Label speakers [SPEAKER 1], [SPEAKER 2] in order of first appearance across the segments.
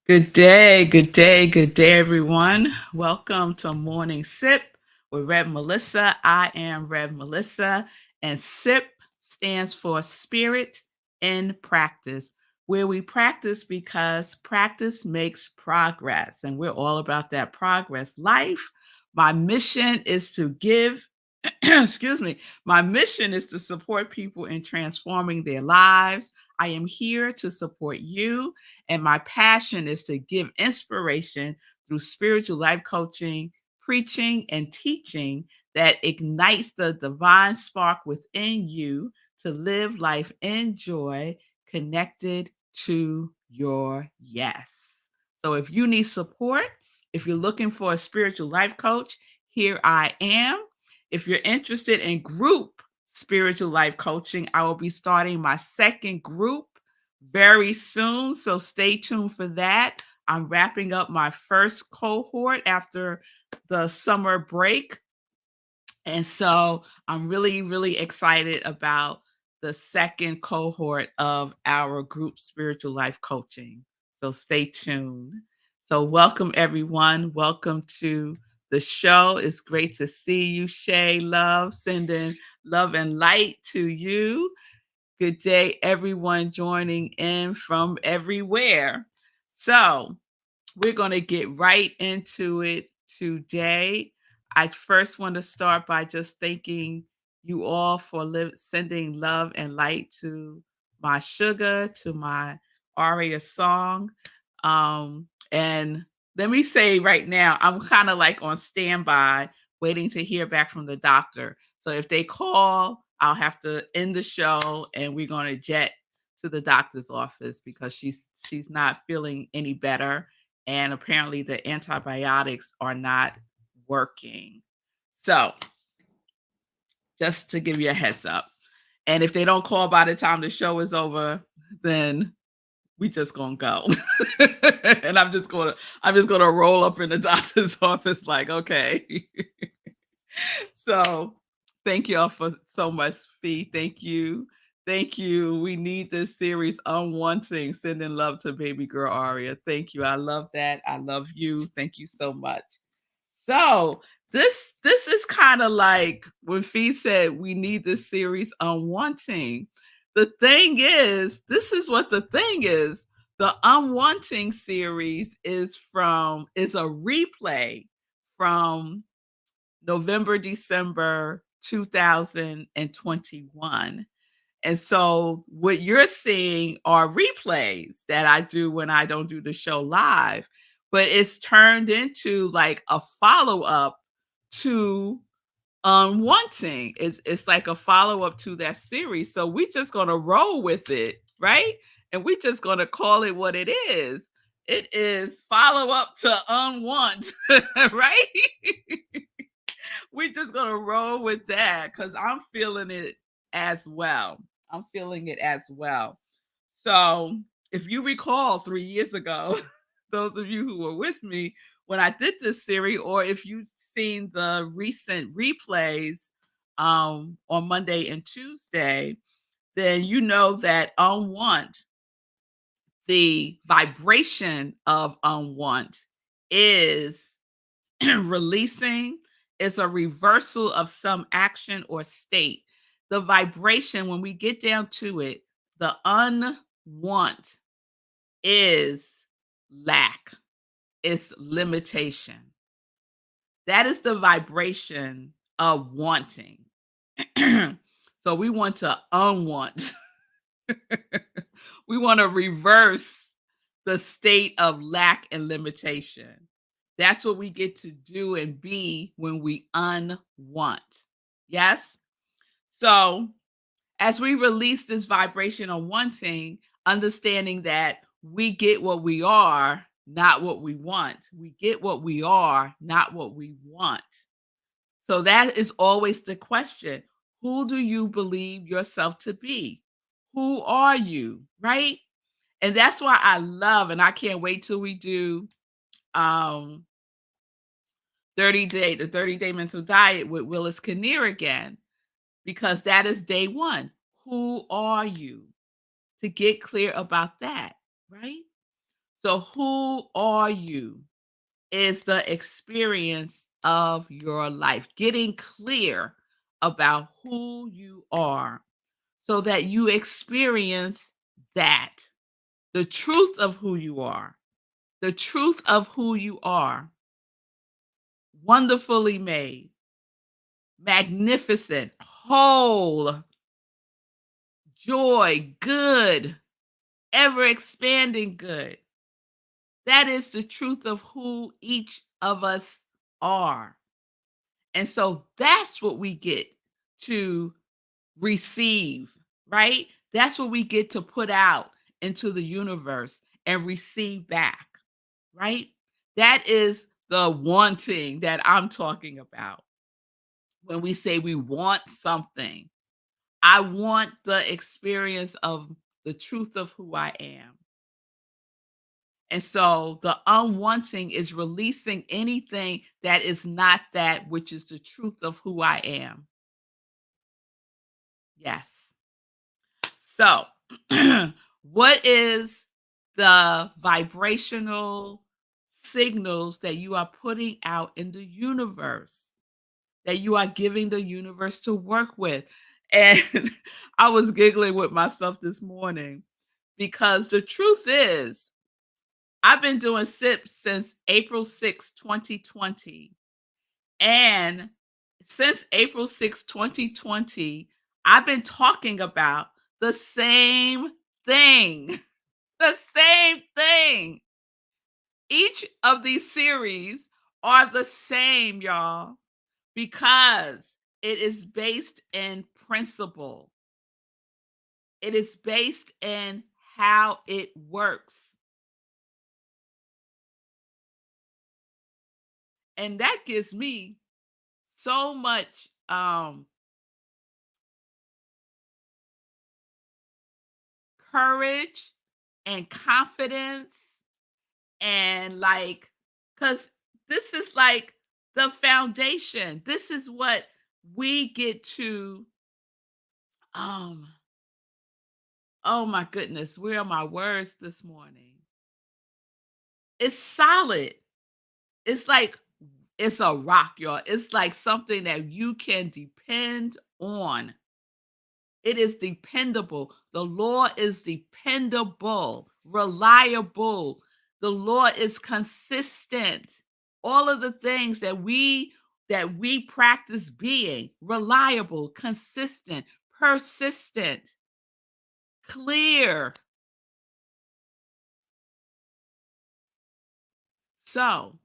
[SPEAKER 1] Good day, good day, good day, everyone. Welcome to Morning Sip with Rev Melissa. I am Rev Melissa, and SIP stands for Spirit in Practice, where we practice because practice makes progress, and we're all about that progress life. My mission is to give, excuse me, my mission is to support people in transforming their lives. I am here to support you. And my passion is to give inspiration through spiritual life coaching, preaching, and teaching that ignites the divine spark within you to live life in joy, connected to your yes. So if you need support, if you're looking for a spiritual life coach, here I am. If you're interested in group spiritual life coaching, I will be starting my second group very soon. So stay tuned for that. I'm wrapping up my first cohort after the summer break. And so I'm really, really excited about the second cohort of our group spiritual life coaching. So stay tuned. So, welcome everyone. Welcome to the show. It's great to see you, Shay Love, sending love and light to you. Good day, everyone joining in from everywhere. So, we're going to get right into it today. I first want to start by just thanking you all for sending love and light to my sugar, to my aria song. And let me say right now, I'm kind of like on standby, waiting to hear back from the doctor. So if they call, I'll have to end the show and we're going to jet to the doctor's office because she's not feeling any better, and apparently the antibiotics are not working. So, just to give you a heads up. And if they don't call by the time the show is over, then we just gonna go. And I'm just gonna roll up in the doctor's office like, okay. So thank y'all for so much, Fee. Thank you. Thank you. We need this series Unwanting, sending love to baby girl Aria. Thank you. I love that. I love you. Thank you so much. So this is kind of like when Fee said we need this series Unwanting. The thing is, this is what the thing is. The Unwanting series is a replay from November, December 2021. And so what you're seeing are replays that I do when I don't do the show live, but it's turned into like a follow-up to Unwanting. It's like a follow-up to that series. So we just gonna roll with it, right? And we just gonna call it what it is. It is follow-up to Unwant, right? We're just gonna roll with that because I'm feeling it as well. I'm feeling it as well. So if you recall 3 years ago, those of you who were with me when I did this series, or if you've seen the recent replays on Monday and Tuesday, then you know that Unwant, the vibration of Unwant is releasing, is a reversal of some action or state. The vibration, when we get down to it, the unwant is lack, is limitation. That is the vibration of wanting. So we want to unwant. We want to reverse the state of lack and limitation. That's what we get to do and be when we unwant. Yes? So, as we release this vibration of wanting, understanding that we get what we are, not what we want. We get what we are, not what we want. So, that is always the question. Who do you believe yourself to be? Who are you? Right? And that's why I love, and I can't wait till we do um 30-day mental diet with Willis Kinnear again, because that is day one. Who are you? To get clear about that, right? So, who are you is the experience of your life, getting clear about who you are so that you experience that the truth of who you are, the truth of who you are, wonderfully made, magnificent, whole, joy, good, ever expanding good. That is the truth of who each of us are. And so that's what we get to receive, right? That's what we get to put out into the universe and receive back, right? That is the wanting that I'm talking about. When we say we want something, I want the experience of the truth of who I am. And so the unwanting is releasing anything that is not that which is the truth of who I am. Yes. So, what is the vibrational signals that you are putting out in the universe, that you are giving the universe to work with? And I was giggling with myself this morning because the truth is, I've been doing SIP since April 6th, 2020. And since April 6th, 2020, I've been talking about the same thing. The same thing. Each of these series are the same, y'all, because it is based in principle. It is based in how it works. And that gives me so much courage and confidence and like because this is like the foundation. This is what we get to um oh my goodness, where are my words this morning? It's solid. It's like it's a rock, y'all. It's like something that you can depend on. It is dependable. The law is dependable, reliable. The law is consistent. All of the things that we practice being reliable, consistent, persistent, clear. So,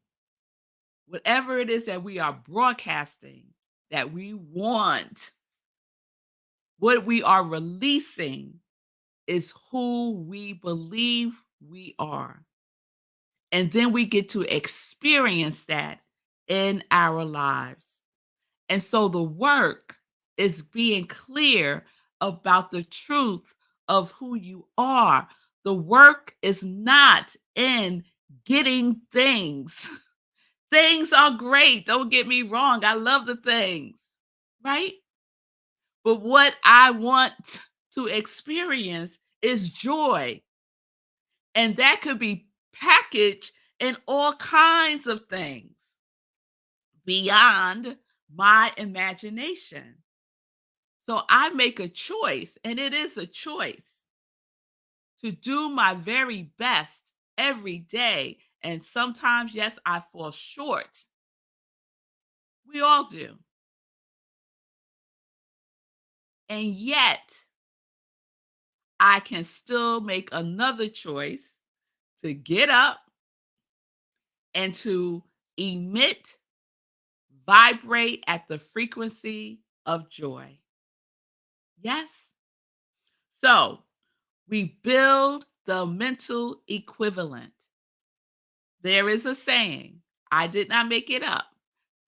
[SPEAKER 1] whatever it is that we are broadcasting, that we want, what we are releasing is who we believe we are. And then we get to experience that in our lives. And so the work is being clear about the truth of who you are. The work is not in getting things. Things are great. Don't get me wrong. I love the things, right? But what I want to experience is joy. And that could be packaged in all kinds of things beyond my imagination. So I make a choice, and it is a choice to do my very best every day. And sometimes, yes, I fall short. We all do. And yet, I can still make another choice to get up and to emit, vibrate at the frequency of joy. Yes. So we build the mental equivalent. There is a saying, I did not make it up,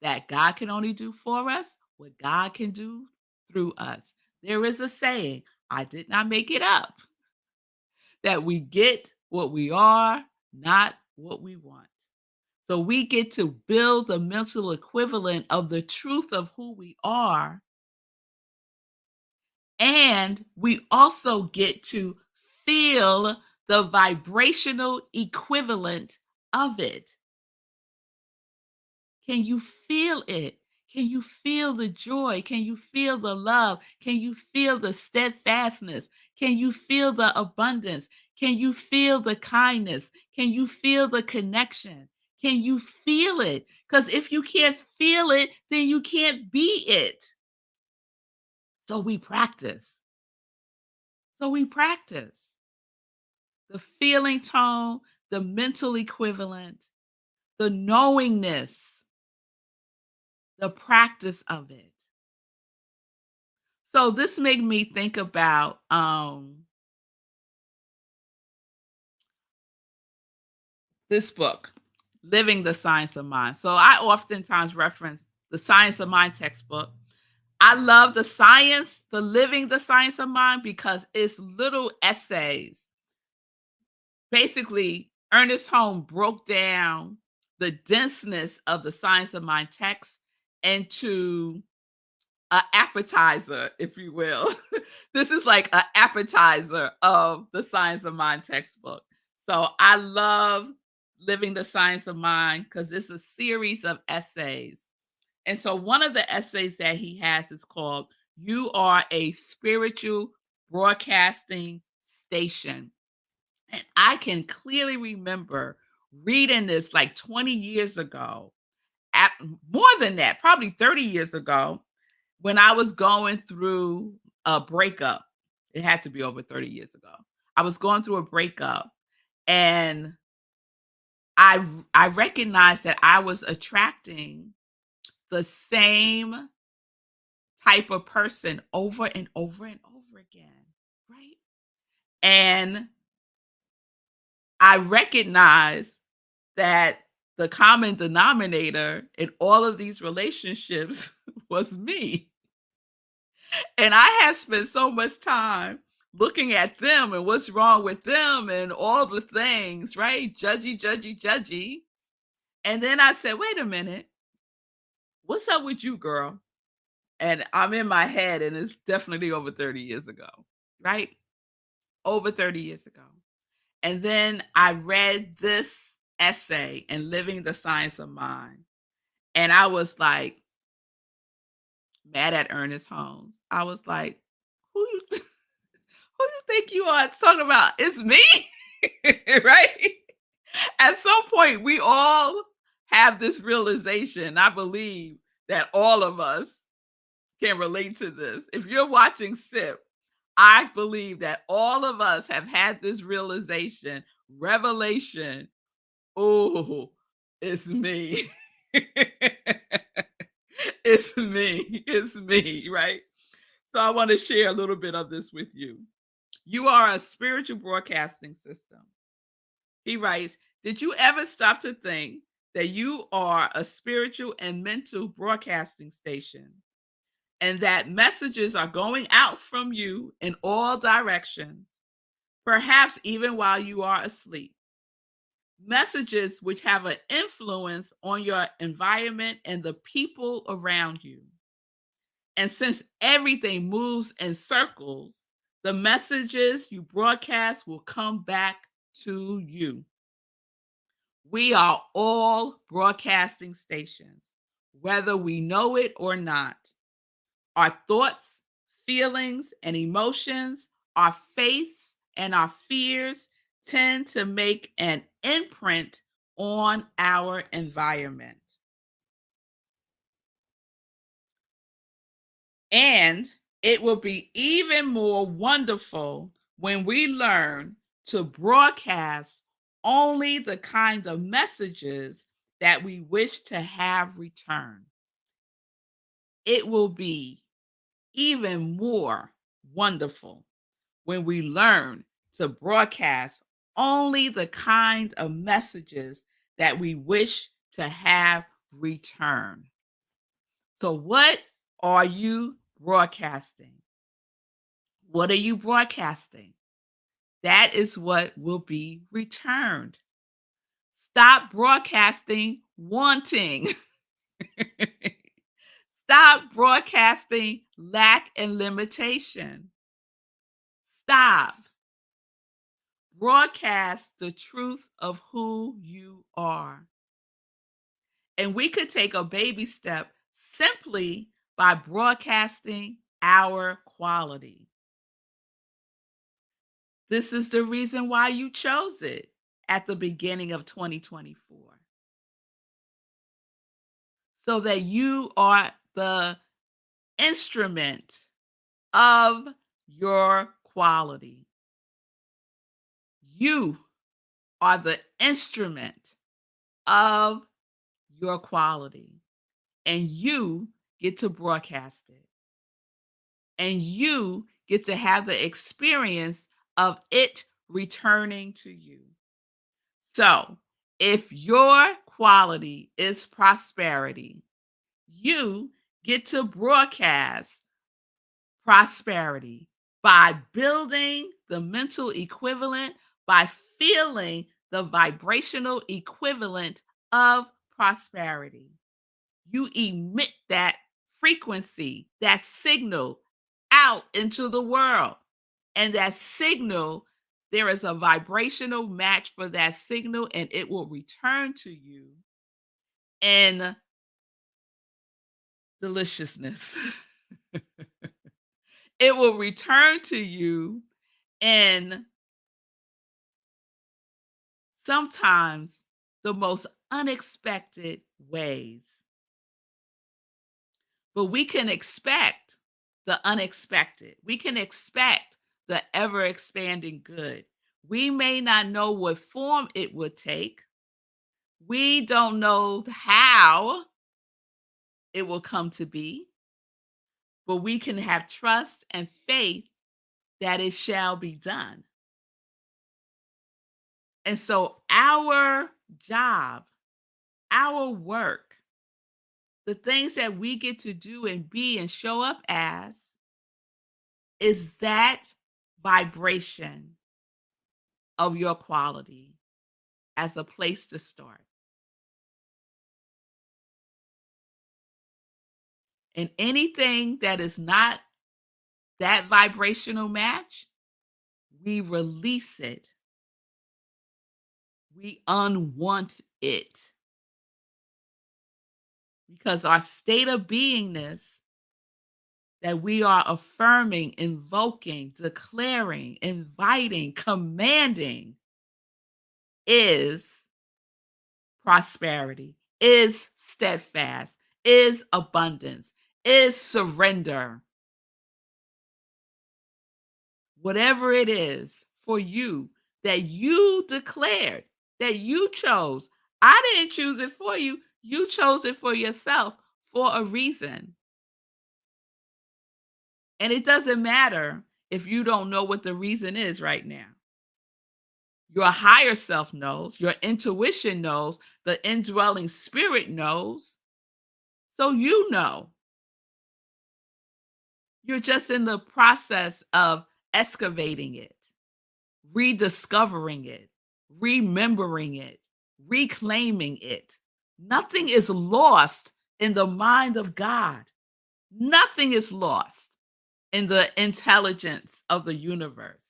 [SPEAKER 1] that God can only do for us what God can do through us. There is a saying, I did not make it up, that we get what we are, not what we want. So we get to build the mental equivalent of the truth of who we are. And we also get to feel the vibrational equivalent of it. Can you feel it? Can you feel the joy? Can you feel the love? Can you feel the steadfastness? Can you feel the abundance? Can you feel the kindness? Can you feel the connection? Can you feel it? Because if you can't feel it, then you can't be it. So we practice. So we practice the feeling tone, the mental equivalent, the knowingness, the practice of it. So this made me think about this book, Living the Science of Mind. So I oftentimes reference the Science of Mind textbook. I love the science, the Living the Science of Mind, because it's little essays. Basically, Ernest Holmes broke down the denseness of the Science of Mind text into a appetizer, if you will. This is like an appetizer of the Science of Mind textbook. So I love Living the Science of Mind because it's a series of essays. And so one of the essays that he has is called You Are a Spiritual Broadcasting Station. And I can clearly remember reading this like 20 years ago, at, more than that, probably 30 years ago, when I was going through a breakup. It had to be over 30 years ago. I was going through a breakup, and I recognized that I was attracting the same type of person over and over and over again, right? And I recognized that the common denominator in all of these relationships was me. And I had spent so much time looking at them and what's wrong with them and all the things, right? Judgy, judgy, judgy. And then I said, wait a minute, what's up with you, girl? And I'm in my head, and it's definitely over 30 years ago, right? Over 30 years ago. And then I read this essay in Living the Science of Mind. And I was like mad at Ernest Holmes. I was like, who you who you think you are talking about? It's me, right? At some point, we all have this realization. I believe that all of us can relate to this. If you're watching SIP, I believe that all of us have had this realization, revelation. Oh, it's me. It's me. It's me, right? So I want to share a little bit of this with you. You are a spiritual broadcasting system. He writes, did you ever stop to think that you are a spiritual and mental broadcasting station and that messages are going out from you in all directions, perhaps even while you are asleep? Messages which have an influence on your environment and the people around you. And since everything moves in circles, the messages you broadcast will come back to you. We are all broadcasting stations, whether we know it or not. Our thoughts, feelings, and emotions, our faiths and our fears tend to make an imprint on our environment. And it will be even more wonderful when we learn to broadcast only the kind of messages that we wish to have returned. It will be even more wonderful when we learn to broadcast only the kind of messages that we wish to have returned. So, what are you broadcasting? What are you broadcasting? That is what will be returned. Stop broadcasting wanting. Stop broadcasting lack and limitation. Stop. broadcast the truth of who you are. And we could take a baby step simply by broadcasting our quality. This is the reason why you chose it at the beginning of 2024, so that you are the instrument of your quality. You are the instrument of your quality, and you get to broadcast it, and you get to have the experience of it returning to you. So, if your quality is prosperity, you get to broadcast prosperity by building the mental equivalent, by feeling the vibrational equivalent of prosperity. You emit that frequency, that signal out into the world. And that signal, there is a vibrational match for that signal, and it will return to you in deliciousness. It will return to you in sometimes the most unexpected ways. But we can expect the unexpected. We can expect the ever expanding good. We may not know what form it would take. We don't know how it will come to be, but we can have trust and faith that it shall be done. And so, our job, our work, the things that we get to do and be and show up as is that vibration of your quality as a place to start. And anything that is not that vibrational match, we release it. We unwant it because our state of beingness that we are affirming, invoking, declaring, inviting, commanding is prosperity, is steadfast, is abundance, is surrender. Whatever it is for you that you declared, that you chose. I didn't choose it for you. You chose it for yourself for a reason. And it doesn't matter if you don't know what the reason is right now. Your higher self knows, your intuition knows, the indwelling spirit knows. So you know. You're just in the process of excavating it, rediscovering it, remembering it, reclaiming it. Nothing is lost in the mind of God. Nothing is lost in the intelligence of the universe.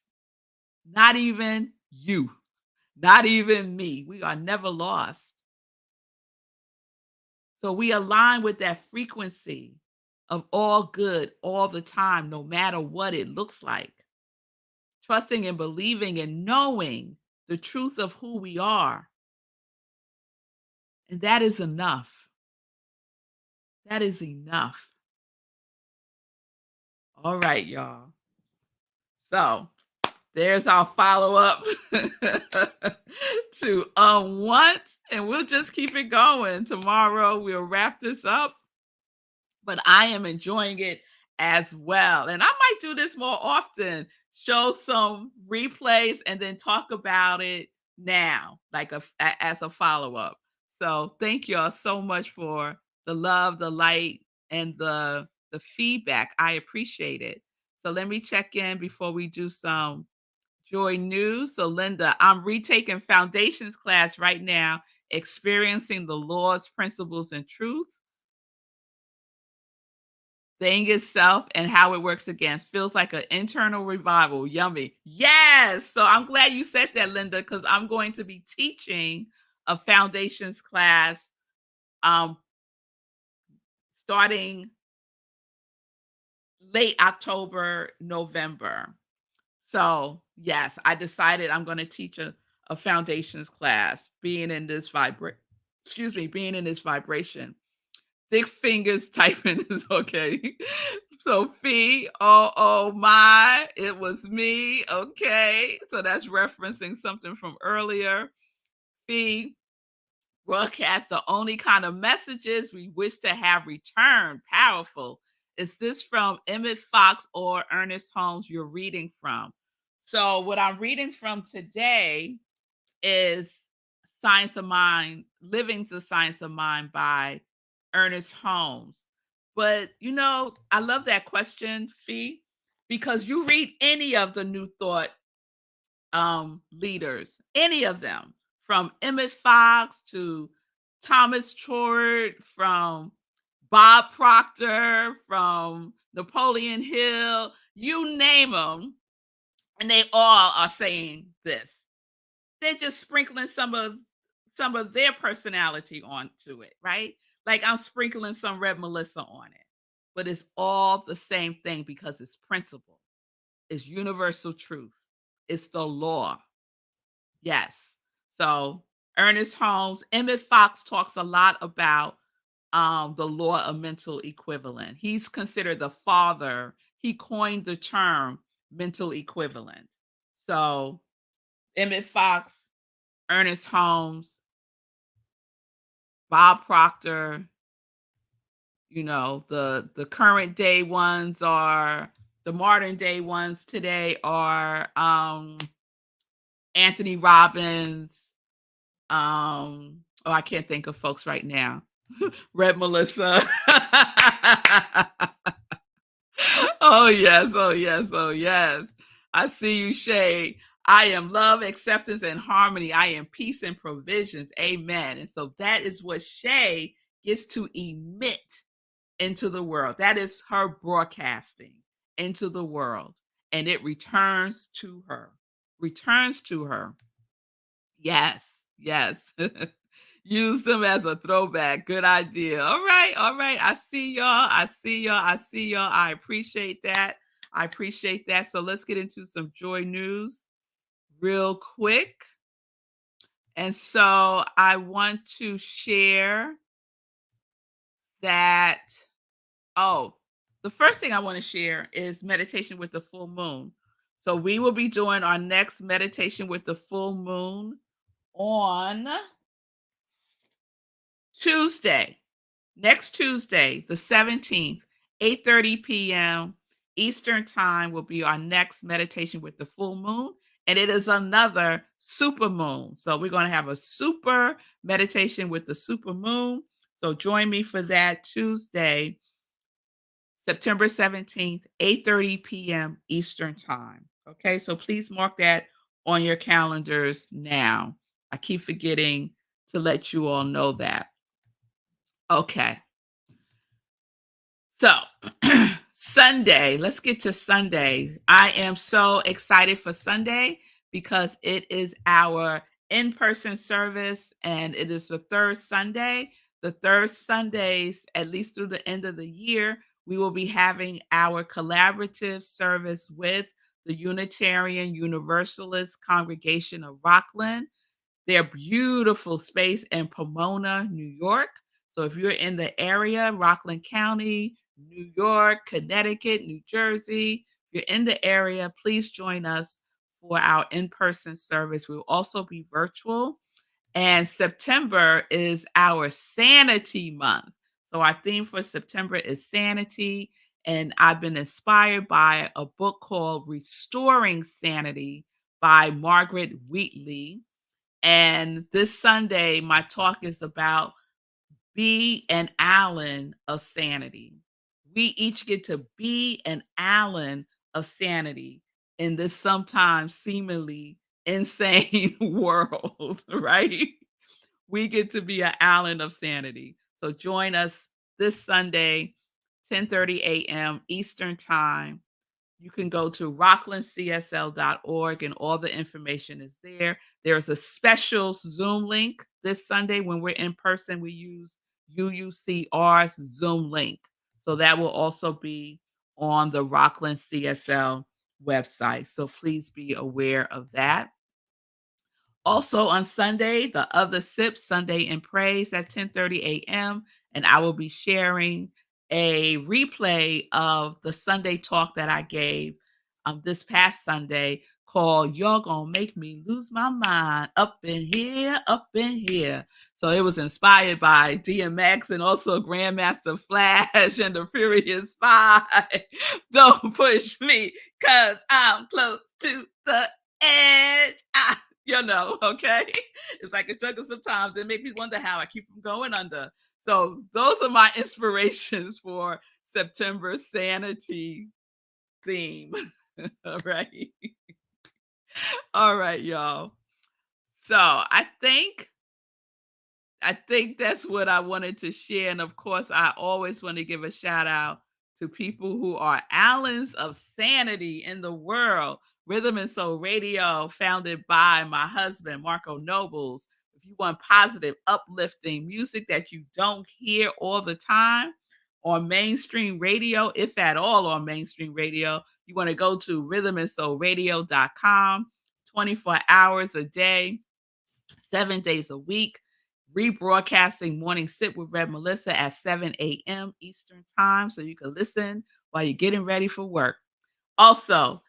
[SPEAKER 1] Not even you, not even me. We are never lost. So we align with that frequency of all good all the time, no matter what it looks like. Trusting and believing and knowing the truth of who we are. And that is enough. That is enough. All right, y'all. So there's our follow up to Unwant, and we'll just keep it going. Tomorrow we'll wrap this up, but I am enjoying it as well. And I might do this more often, show some replays and then talk about it now, like as a follow up. So thank you all so much for the love, the light, and the feedback. I appreciate it. So let me check in before we do some joy news. So Linda, I'm retaking foundations class right now, experiencing the laws, principles, and truth. thing itself and how it works again. Feels like an internal revival. Yummy. Yes. So I'm glad you said that, Linda, because I'm going to be teaching a foundations class um, starting late October, November. So, yes, I decided I'm going to teach a foundations class, being in this being in this vibration. Thick fingers typing is okay. So fee, oh my, it was me. Okay. So that's referencing something from earlier. Fee, broadcast the only kind of messages we wish to have returned. Powerful. Is this from Emmett Fox or Ernest Holmes you're reading from? So what I'm reading from today is Science of Mind, Living the Science of Mind by Ernest Holmes. But I love that question, Fee, because you read any of the New Thought leaders, any of them, from Emmett Fox to Thomas Trort, from Bob Proctor, from Napoleon Hill, you name them, and they all are saying this. They're just sprinkling some of their personality onto it, right? Like I'm sprinkling some Rev Melissa on it. But it's all the same thing because it's principle. It's universal truth. It's the law. Yes. So Ernest Holmes, Emmett Fox talks a lot about the law of mental equivalent. He's considered the father. He coined the term mental equivalent. So Emmett Fox, Ernest Holmes, Bob Proctor, the current day ones are the modern day ones today are Anthony Robbins. Oh, I can't think of folks right now. Rev Melissa. Oh yes, oh yes, oh yes. I see you, Shay. I am love, acceptance, and harmony. I am peace and provisions. Amen. And so that is what Shay gets to emit into the world. That is her broadcasting into the world. And it returns to her. Returns to her. Yes, yes. Use them as a throwback. Good idea. All right, all right. I see y'all. I see y'all. I see y'all. I appreciate that. I appreciate that. So let's get into some joy news real quick. And so I want to share that. Oh, the first thing I want to share is meditation with the full moon. So we will be doing our next meditation with the full moon on Tuesday, next Tuesday, the 17th, 8:30 p.m. Eastern Time will be our next meditation with the full moon. And it is another super moon. So we're going to have a super meditation with the super moon. So join me for that Tuesday, September 17th, 8:30 p.m. Eastern Time. Okay, so please mark that on your calendars now. I keep forgetting to let you all know that. Okay. So, Sunday, let's get to Sunday. I am so excited for Sunday because it is our in person service and it is the third Sunday. The third Sundays, at least through the end of the year, we will be having our collaborative service with the Unitarian Universalist Congregation of Rockland, their beautiful space in Pomona, New York. So if you're in the area, Rockland County, New York, Connecticut, New Jersey, if you're in the area, please join us for our in-person service. We'll also be virtual. And September is our sanity month. So our theme for September is sanity. And I've been inspired by a book called Restoring Sanity by Margaret Wheatley. And this Sunday, my talk is about be an Allen of sanity. We each get to be an Allen of sanity in this sometimes seemingly insane world, right? We get to be an Allen of sanity. So join us this Sunday, 10:30 a.m. Eastern Time. You can go to rocklandcsl.org and all the information is there. There's a special Zoom link this Sunday when we're in person. We use UUCR's Zoom link. So that will also be on the Rockland CSL website. So please be aware of that. Also on Sunday, the other sip, Sunday in Praise at 10:30 a.m. And I will be sharing a replay of the Sunday talk that I gave this past Sunday called You're Gonna Make Me Lose My Mind Up in Here, Up in Here. So it was inspired by DMX and also Grandmaster Flash and the Furious Five. Don't push me because I'm close to the edge. Okay? It's like a struggle sometimes. It makes me wonder how I keep from going under. So those are my inspirations for September sanity theme. All right. All right, y'all. So I think that's what I wanted to share. And of course, I always want to give a shout out to people who are Allens of sanity in the world. Rhythm and Soul Radio, founded by my husband, Marco Nobles. If you want positive, uplifting music that you don't hear all the time on mainstream radio, if at all on mainstream radio, you want to go to rhythmandsoulradio.com 24 hours a day, 7 days a week, rebroadcasting Morning Sip with Rev Melissa at 7 a.m. Eastern Time so you can listen while you're getting ready for work. Also,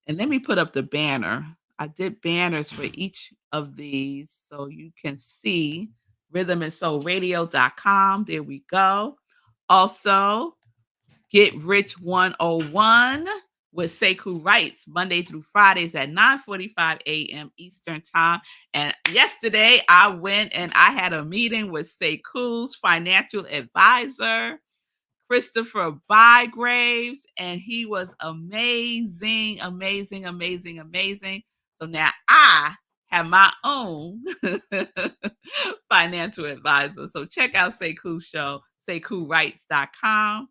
[SPEAKER 1] and let me put up the banner. I did banners for each of these so you can see rhythmandsoulradio.com. There we go. Also, Get Rich 101 with Sekou Writes, Monday through Fridays at 9:45 a.m. Eastern Time. And yesterday I went and I had a meeting with Sekou's financial advisor, Christopher Bygraves, and he was amazing, amazing, amazing, amazing. So now I have my own financial advisor. So check out Sekou's show, SekouWrites.com.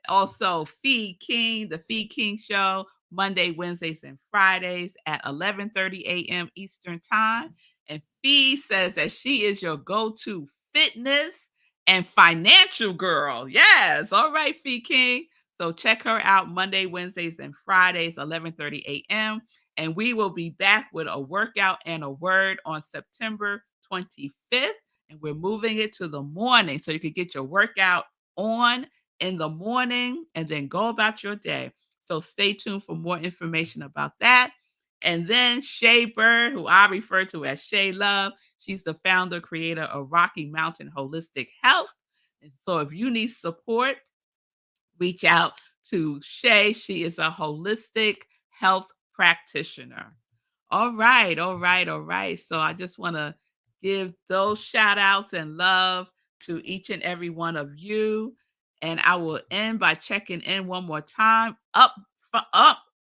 [SPEAKER 1] Also, Feed King, the Feed King Show, Monday, Wednesdays, and Fridays at 11:30 a.m. Eastern Time. And Fee says that she is your go-to fitness and financial girl. Yes. All right, Fee King. So check her out Monday, Wednesdays, and Fridays, 11:30 a.m. And we will be back with a workout and a word on September 25th. And we're moving it to the morning so you can get your workout on in the morning and then go about your day. So stay tuned for more information about that. And then Shay Bird, who I refer to as Shay Love, she's the founder, creator of Rocky Mountain Holistic Health. And so if you need support, reach out to Shay. She is a holistic health practitioner. All right, all right, all right. So I just want to give those shout outs and love to each and every one of you. And I will end by checking in one more time. Up,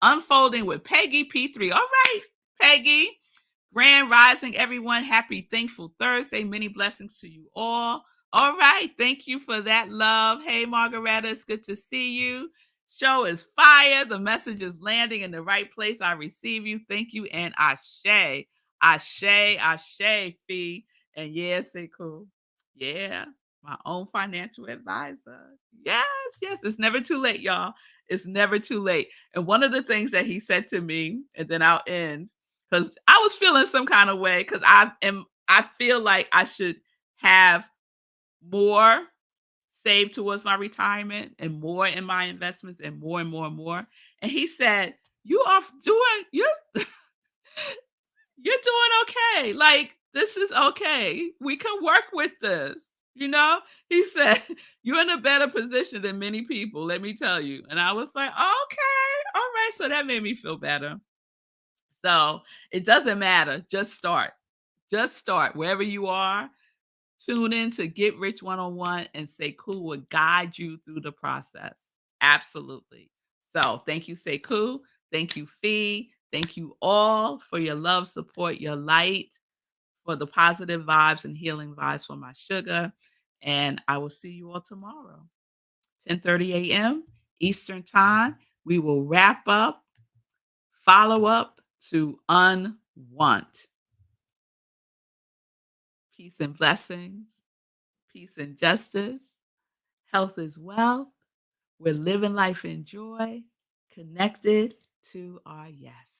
[SPEAKER 1] unfolding with Peggy P3. All right, Peggy. Grand Rising, everyone. Happy Thankful Thursday. Many blessings to you all. All right. Thank you for that love. Hey, Margaretta. It's good to see you. Show is fire. The message is landing in the right place. I receive you. Thank you. And Ashe. Ashe, Ashe, Fee. And yeah, say cool. Yeah. My own financial advisor. Yes, yes. It's never too late, y'all. It's never too late. And one of the things that he said to me, and then I'll end, because I was feeling some kind of way because I feel like I should have more saved towards my retirement and more in my investments and more and more and more. And he said, "You are doing you're doing okay. Like this is okay. We can work with this." You know, he said, "You're in a better position than many people, let me tell you." And I was like, "Okay, all right." So that made me feel better. So it doesn't matter. Just start. Just start wherever you are. Tune in to Get Rich 101 and Sekou will guide you through the process. Absolutely. So thank you, Sekou. Thank you, Fee. Thank you all for your love, support, your light, for the positive vibes and healing vibes for my sugar. And I will see you all tomorrow. 10:30 a.m. Eastern Time. We will wrap up, follow up to Unwant. Peace and blessings, peace and justice, health is wealth. We're living life in joy, connected to our yes.